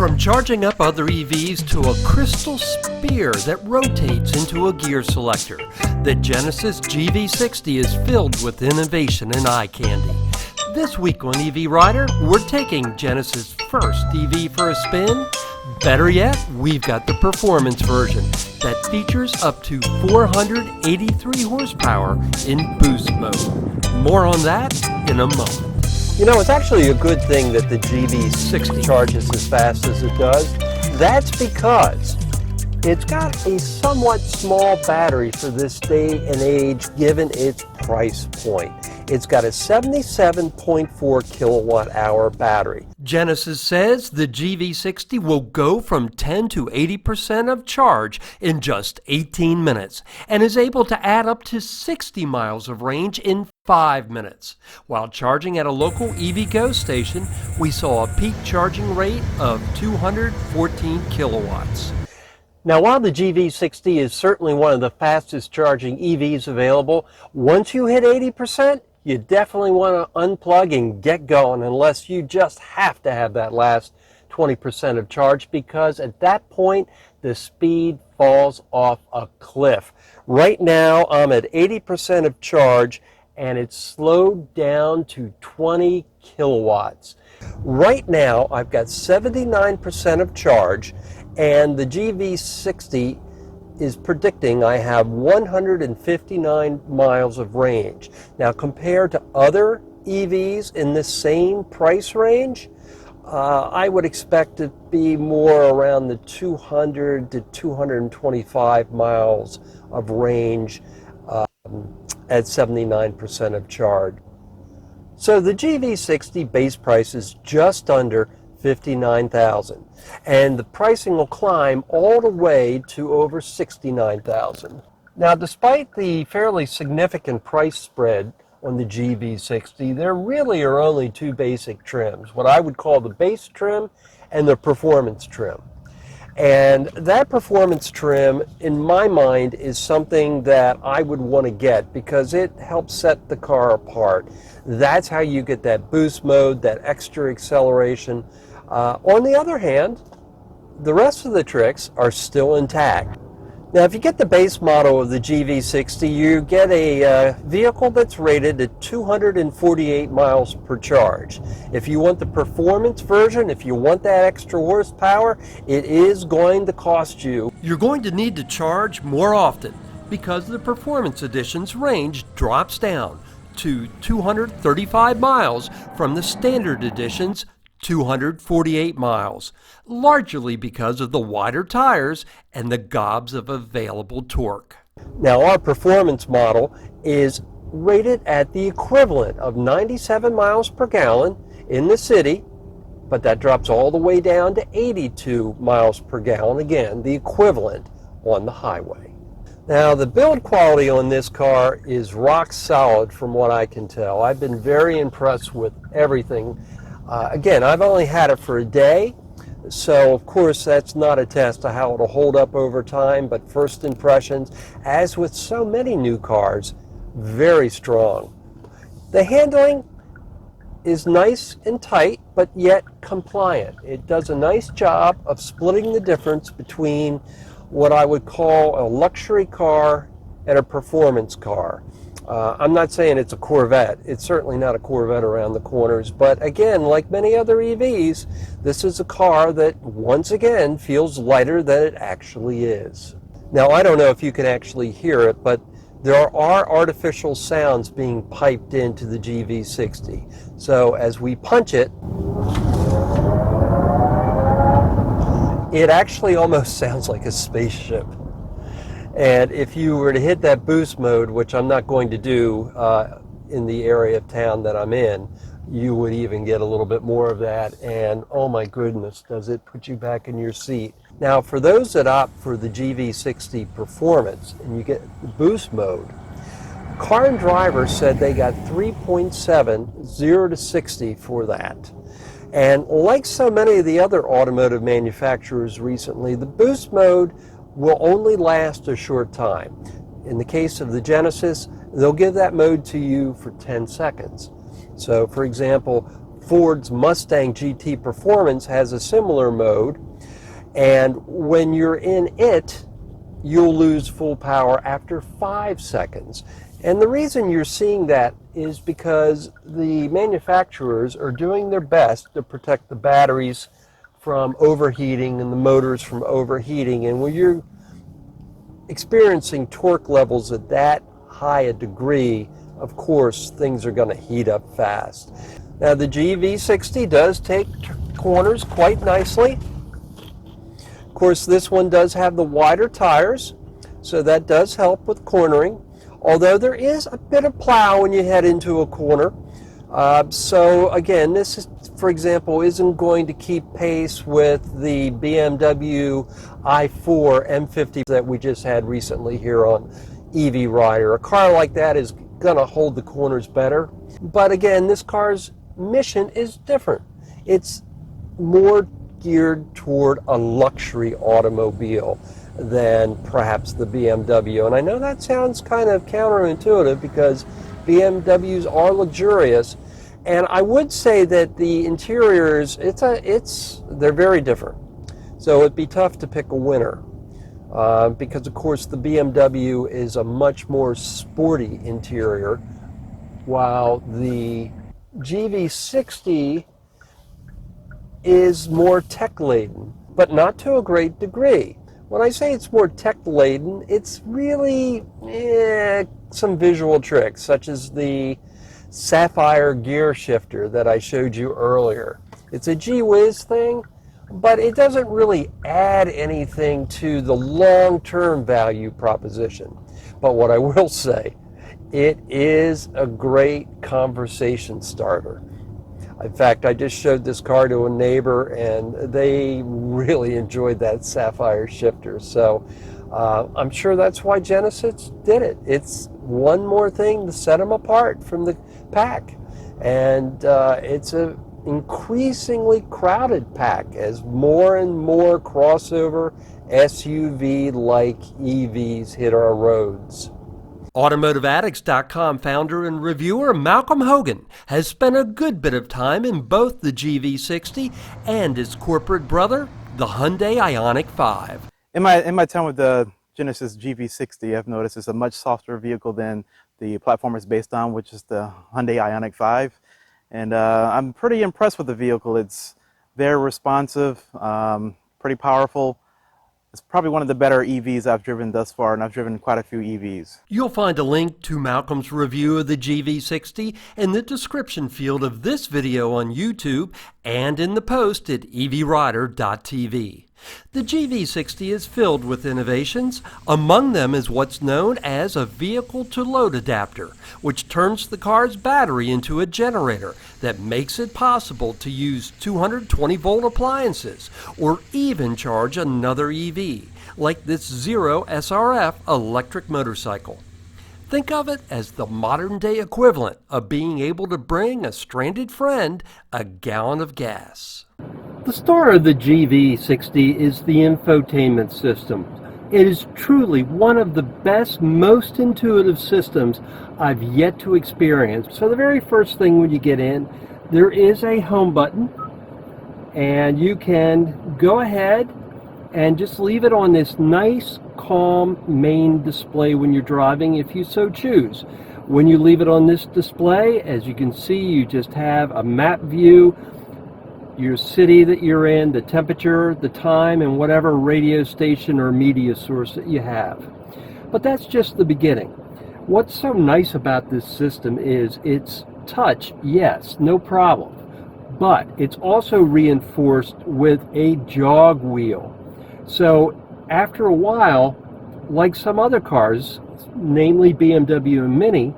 From charging up other EVs to a crystal spear that rotates into a gear selector, the Genesis GV60 is filled with innovation and eye candy. This week on EV Rider, we're taking Genesis' first EV for a spin. Better yet, we've got the performance version that features up to 483 horsepower in boost mode. More on that in a moment. You know, it's actually a good thing that the GV60 charges as fast as it does. That's because it's got a somewhat small battery for this day and age given its price point. It's got a 77.4 kilowatt hour battery. Genesis says the GV60 will go from 10 to 80% of charge in just 18 minutes and is able to add up to 60 miles of range in 5 minutes. While charging at a local EVgo station, we saw a peak charging rate of 214 kilowatts. Now, while the GV60 is certainly one of the fastest charging EVs available, once you hit 80%, you definitely want to unplug and get going unless you just have to have that last 20% of charge, because at that point the speed falls off a cliff. Right now I'm at 80% of charge and it's slowed down to 20 kilowatts. Right now I've got 79% of charge and the GV60 is predicting I have 159 miles of range. Now, compared to other EVs in this same price range, I would expect it to be more around the 200 to 225 miles of range at 79% of charge. So the GV60 base price is just under $59,000, and the pricing will climb all the way to over $69,000. Now, despite the fairly significant price spread on the GV60, there really are only two basic trims, what I would call the base trim and the performance trim. And that performance trim, in my mind, is something that I would want to get because it helps set the car apart. That's how you get that boost mode, that extra acceleration. On the other hand, the rest of the tricks are still intact. Now, if you get the base model of the GV60, you get a vehicle that's rated at 248 miles per charge. If you want the performance version, if you want that extra horsepower, it is going to cost you. You're going to need to charge more often because the performance edition's range drops down to 235 miles from the standard edition's 248 miles, largely because of the wider tires and the gobs of available torque. Now, our performance model is rated at the equivalent of 97 miles per gallon in the city, but that drops all the way down to 82 miles per gallon, again, the equivalent on the highway. Now, the build quality on this car is rock solid from what I can tell. I've been very impressed with everything. Again, I've only had it for a day, so of course that's not a test of how it'll hold up over time, but first impressions, as with so many new cars, very strong. The handling is nice and tight, but yet compliant. It does a nice job of splitting the difference between what I would call a luxury car and a performance car. I'm not saying it's a Corvette. It's certainly not a Corvette around the corners. But again, like many other EVs, this is a car that once again feels lighter than it actually is. Now, I don't know if you can actually hear it, but there are artificial sounds being piped into the GV60. So as we punch it, it actually almost sounds like a spaceship. And if you were to hit that boost mode, which I'm not going to do in the area of town that I'm in, you would even get a little bit more of that. And oh my goodness, does it put you back in your seat. Now, for those that opt for the GV60 Performance and you get the boost mode, Car and Driver said they got 3.7, 0 to 60 for that. And like so many of the other automotive manufacturers recently, the boost mode will only last a short time. In the case of the Genesis, they'll give that mode to you for 10 seconds. So, for example, Ford's Mustang GT Performance has a similar mode, and when you're in it, you'll lose full power after 5 seconds. And the reason you're seeing that is because the manufacturers are doing their best to protect the batteries from overheating and the motors from overheating. And when you're experiencing torque levels at that high a degree, of course, things are going to heat up fast. Now, the GV60 does take corners quite nicely. Of course, this one does have the wider tires, so that does help with cornering, although there is a bit of plow when you head into a corner. So again, this is, for example, isn't going to keep pace with the BMW i4 M50 that we just had recently here on EV Rider. A car like that is going to hold the corners better. But again, this car's mission is different. It's more geared toward a luxury automobile than perhaps the BMW. And I know that sounds kind of counterintuitive because BMWs are luxurious. And I would say that the interiors, they're very different. So it'd be tough to pick a winner because, of course, the BMW is a much more sporty interior, while the GV60 is more tech-laden, but not to a great degree. When I say it's more tech-laden, it's really some visual tricks, such as the Sapphire gear shifter that I showed you earlier. It's a gee-whiz thing, but it doesn't really add anything to the long-term value proposition. But what I will say, it is a great conversation starter. In fact, I just showed this car to a neighbor, and they really enjoyed that Sapphire shifter. So I'm sure that's why Genesis did it. It's one more thing to set them apart from the pack. And it's an increasingly crowded pack as more and more crossover SUV-like EVs hit our roads. AutomotiveAddicts.com founder and reviewer Malcolm Hogan has spent a good bit of time in both the GV60 and its corporate brother, the Hyundai Ioniq 5. In my time with the Genesis GV60, I've noticed it's a much softer vehicle than the platform it's based on, which is the Hyundai Ioniq 5. And I'm pretty impressed with the vehicle. It's very responsive, pretty powerful. It's probably one of the better EVs I've driven thus far, and I've driven quite a few EVs. You'll find a link to Malcolm's review of the GV60 in the description field of this video on YouTube and in the post at evrider.tv. The GV60 is filled with innovations. Among them is what's known as a vehicle-to-load adapter, which turns the car's battery into a generator that makes it possible to use 220-volt appliances or even charge another EV, like this Zero SRF electric motorcycle. Think of it as the modern-day equivalent of being able to bring a stranded friend a gallon of gas. The star of the GV60 is the infotainment system. It is truly one of the best, most intuitive systems I've yet to experience. So the very first thing when you get in, there is a home button, and you can go ahead and just leave it on this nice, calm main display when you're driving if you so choose. When you leave it on this display, as you can see, you just have a map view, your city that you're in, the temperature, the time, and whatever radio station or media source that you have. But that's just the beginning. What's so nice about this system is it's touch, yes, no problem. But it's also reinforced with a jog wheel. So after a while, like some other cars, namely BMW and Mini,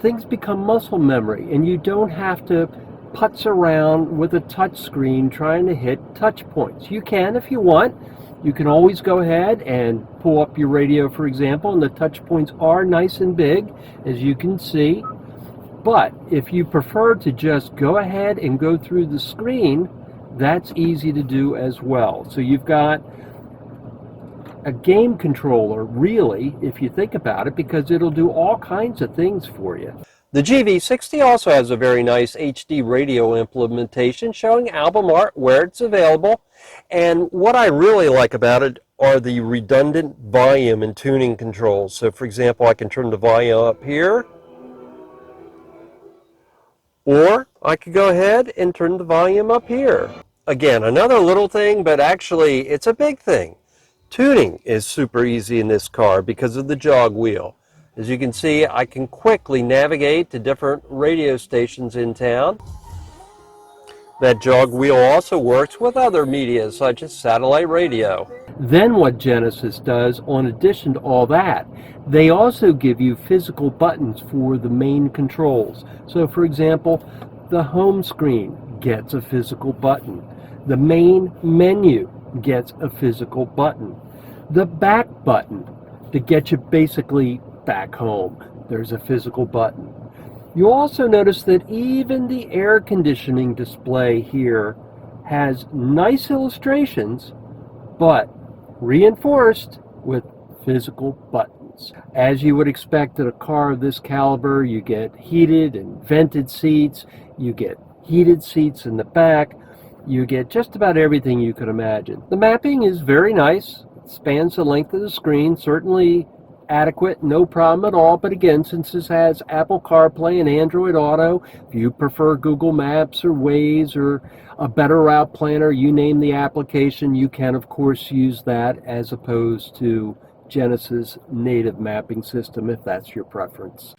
things become muscle memory, and you don't have to putz around with a touch screen trying to hit touch points. You can if you want. You can always go ahead and pull up your radio, for example, and the touch points are nice and big, as you can see. But if you prefer to just go ahead and go through the screen, that's easy to do as well. So you've got a game controller, really, if you think about it, because it'll do all kinds of things for you. The GV60 also has a very nice HD radio implementation showing album art where it's available. And what I really like about it are the redundant volume and tuning controls. So for example, I can turn the volume up here, or I could go ahead and turn the volume up here. Again, another little thing, but actually it's a big thing. Tuning is super easy in this car because of the jog wheel. As you can see, I can quickly navigate to different radio stations in town. That jog wheel also works with other media such as satellite radio. Then what Genesis does, in addition to all that, they also give you physical buttons for the main controls. So for example, the home screen gets a physical button. The main menu gets a physical button. The back button to get you basically back home, there's a physical button. You'll also notice that even the air conditioning display here has nice illustrations, but reinforced with physical buttons. As you would expect in a car of this caliber, you get heated and vented seats, you get heated seats in the back, you get just about everything you could imagine. The mapping is very nice, it spans the length of the screen, certainly adequate, no problem at all. But again, since this has Apple CarPlay and Android Auto, if you prefer Google Maps or Waze or a better route planner, you name the application, you can of course use that as opposed to Genesis native mapping system if that's your preference.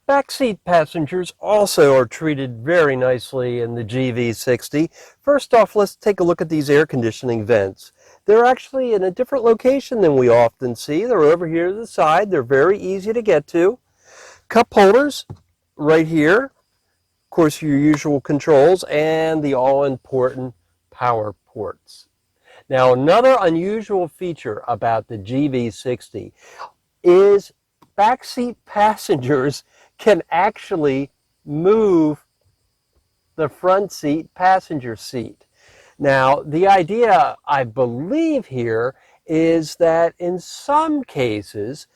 Backseat passengers also are treated very nicely in the GV60. First off, let's take a look at these air conditioning vents. They're actually in a different location than we often see. They're over here to the side. They're very easy to get to. Cup holders right here. Of course, your usual controls and the all-important power ports. Now, another unusual feature about the GV60 is backseat passengers can actually move the front seat passenger seat. Now, the idea, I believe here, is that in some cases,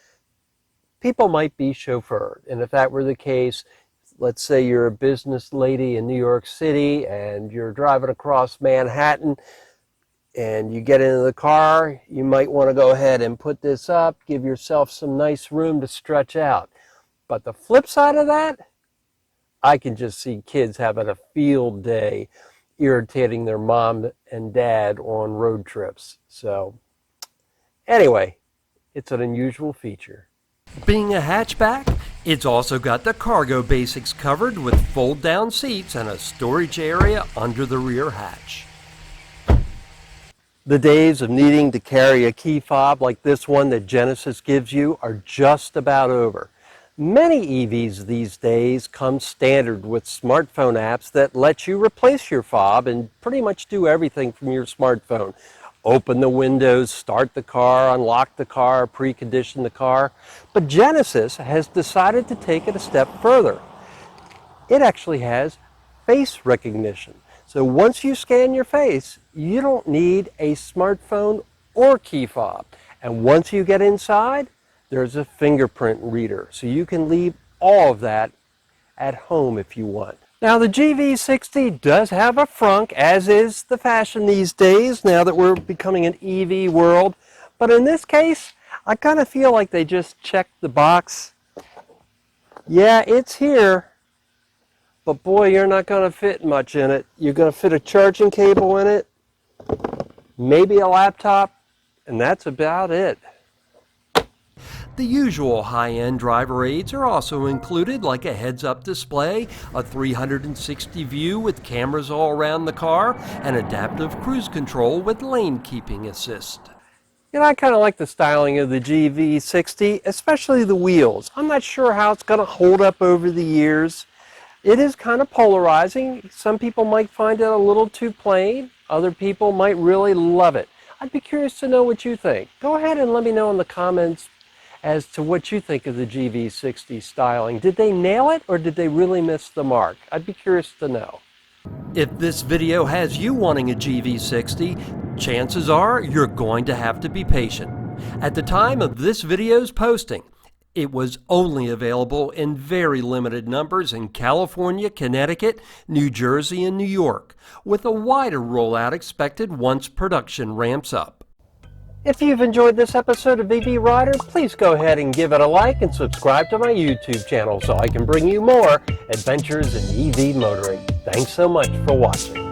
people might be chauffeured. And if that were the case, let's say you're a business lady in New York City and you're driving across Manhattan and you get into the car, you might want to go ahead and put this up, give yourself some nice room to stretch out. But the flip side of that, I can just see kids having a field day irritating their mom and dad on road trips. So anyway, it's an unusual feature. Being a hatchback, it's also got the cargo basics covered with fold-down seats and a storage area under the rear hatch. The days of needing to carry a key fob like this one that Genesis gives you are just about over. Many EVs these days come standard with smartphone apps that let you replace your fob and pretty much do everything from your smartphone. Open the windows, start the car, unlock the car, precondition the car. But Genesis has decided to take it a step further. It actually has face recognition. So once you scan your face, you don't need a smartphone or key fob. And once you get inside, there's a fingerprint reader. So you can leave all of that at home if you want. Now the GV60 does have a frunk, as is the fashion these days now that we're becoming an EV world. But in this case, I kind of feel like they just checked the box. Yeah, it's here, but boy, you're not going to fit much in it. You're going to fit a charging cable in it, maybe a laptop, and that's about it. The usual high-end driver aids are also included, like a heads-up display, a 360 view with cameras all around the car, and adaptive cruise control with lane keeping assist. You know, I kind of like the styling of the GV60, especially the wheels. I'm not sure how it's going to hold up over the years. It is kind of polarizing. Some people might find it a little too plain. Other people might really love it. I'd be curious to know what you think. Go ahead and let me know in the comments as to what you think of the GV60 styling. Did they nail it or did they really miss the mark? I'd be curious to know. If this video has you wanting a GV60, chances are you're going to have to be patient. At the time of this video's posting, it was only available in very limited numbers in California, Connecticut, New Jersey, and New York, with a wider rollout expected once production ramps up. If you've enjoyed this episode of EV Rider, please go ahead and give it a like and subscribe to my YouTube channel so I can bring you more adventures in EV motoring. Thanks so much for watching.